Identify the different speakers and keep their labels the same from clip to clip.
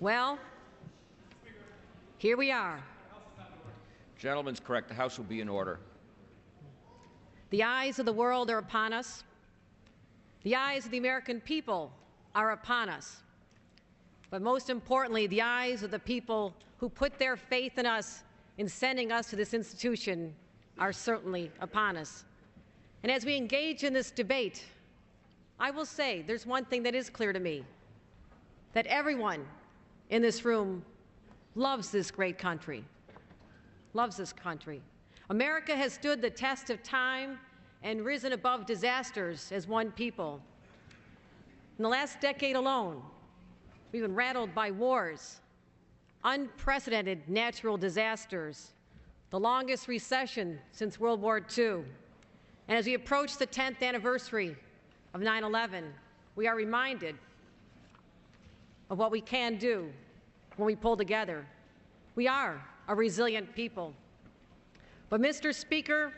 Speaker 1: Well, here we are.
Speaker 2: Gentleman's correct. The House will be in order.
Speaker 1: The eyes of the world are upon us. The eyes of the American people are upon us. But most importantly, the eyes of the people who put their faith in us in sending us to this institution are certainly upon us. And as we engage in this debate, I will say there's one thing that is clear to me, that everyone in this room loves this great country, loves this country. America has stood the test of time and risen above disasters as one people. In the last decade alone, we've been rattled by wars, unprecedented natural disasters, the longest recession since World War II. And as we approach the 10th anniversary of 9/11, we are reminded of what we can do when we pull together. We are a resilient people. But, Mr. Speaker,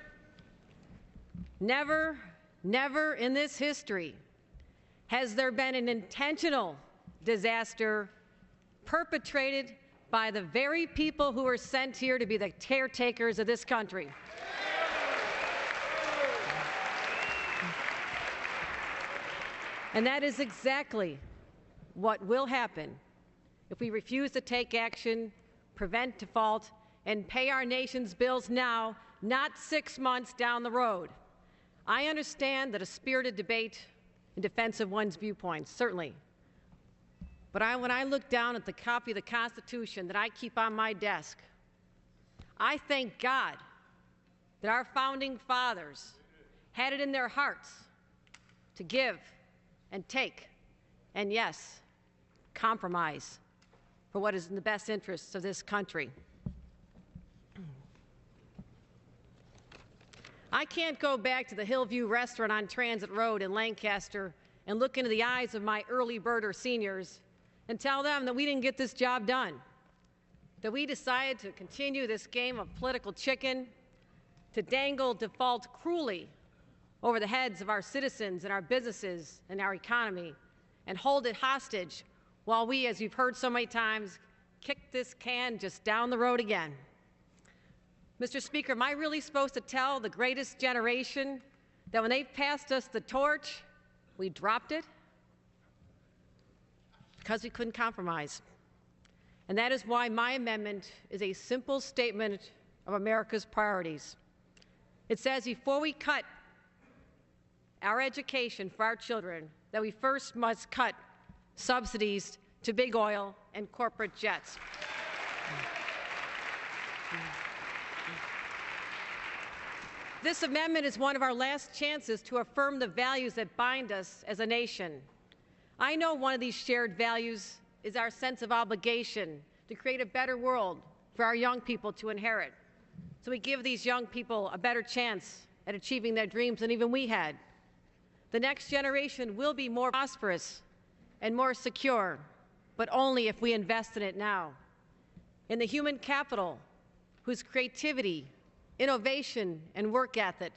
Speaker 1: never in this history has there been an intentional disaster perpetrated by the very people who were sent here to be the caretakers of this country. And that is exactly what will happen if we refuse to take action, prevent default, and pay our nation's bills now, not 6 months down the road. I understand that a spirited debate in defense of one's viewpoints, certainly. But when I look down at the copy of the Constitution that I keep on my desk, I thank God that our founding fathers had it in their hearts to give and take, and yes, compromise for what is in the best interests of this country. I can't go back to the Hillview restaurant on Transit Road in Lancaster and look into the eyes of my early birder seniors and tell them that we didn't get this job done, that we decided to continue this game of political chicken, to dangle default cruelly over the heads of our citizens and our businesses and our economy, and hold it hostage while we, as you've heard so many times, kick this can just down the road again. Mr. Speaker, am I really supposed to tell the greatest generation that when they passed us the torch, we dropped it? Because we couldn't compromise. And that is why my amendment is a simple statement of America's priorities. It says before we cut our education for our children, that we first must cut subsidies to big oil and corporate jets. This amendment is one of our last chances to affirm the values that bind us as a nation. I know one of these shared values is our sense of obligation to create a better world for our young people to inherit, so we give these young people a better chance at achieving their dreams than even we had. The next generation will be more prosperous and more secure, but only if we invest in it now. In the human capital, whose creativity, innovation, and work ethic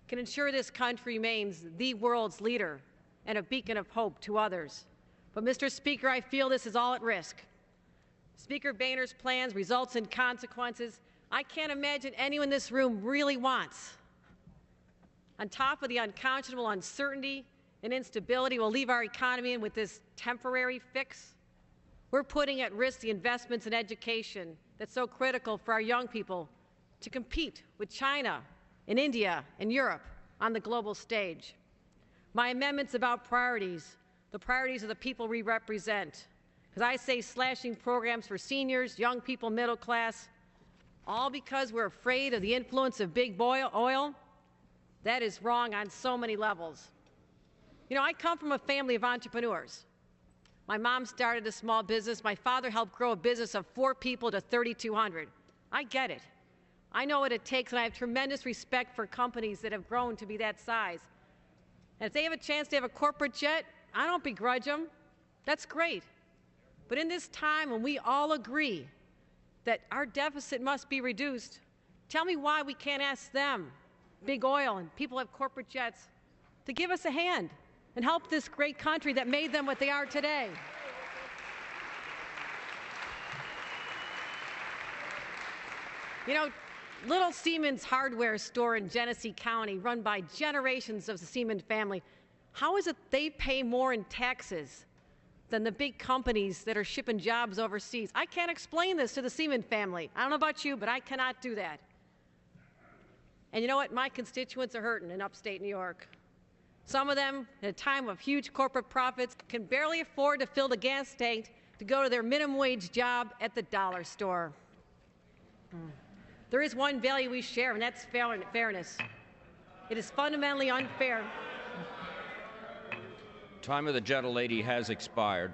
Speaker 1: can ensure this country remains the world's leader and a beacon of hope to others. But, Mr. Speaker, I feel this is all at risk. Speaker Boehner's plans results in consequences I can't imagine anyone in this room really wants. On top of the unconscionable uncertainty and instability we'll leave our economy in with this temporary fix, we're putting at risk the investments in education that's so critical for our young people to compete with China and India and Europe on the global stage. My amendment's about priorities, the priorities of the people we represent. Because I say slashing programs for seniors, young people, middle class, all because we're afraid of the influence of big oil. That is wrong on so many levels. You know, I come from a family of entrepreneurs. My mom started a small business. My father helped grow a business of 4 people to 3,200. I get it. I know what it takes, and I have tremendous respect for companies that have grown to be that size. And if they have a chance to have a corporate jet, I don't begrudge them. That's great. But in this time when we all agree that our deficit must be reduced, tell me why we can't ask them, big oil and people who have corporate jets, to give us a hand and help this great country that made them what they are today. You know, little Siemens hardware store in Genesee County, run by generations of the Siemens family, how is it they pay more in taxes than the big companies that are shipping jobs overseas? I can't explain this to the Siemens family. I don't know about you, but I cannot do that. And you know what? My constituents are hurting in upstate New York. Some of them, at a time of huge corporate profits, can barely afford to fill the gas tank to go to their minimum wage job at the dollar store. There is one value we share, and that's fairness. It is fundamentally unfair.
Speaker 2: Time of the gentlelady has expired.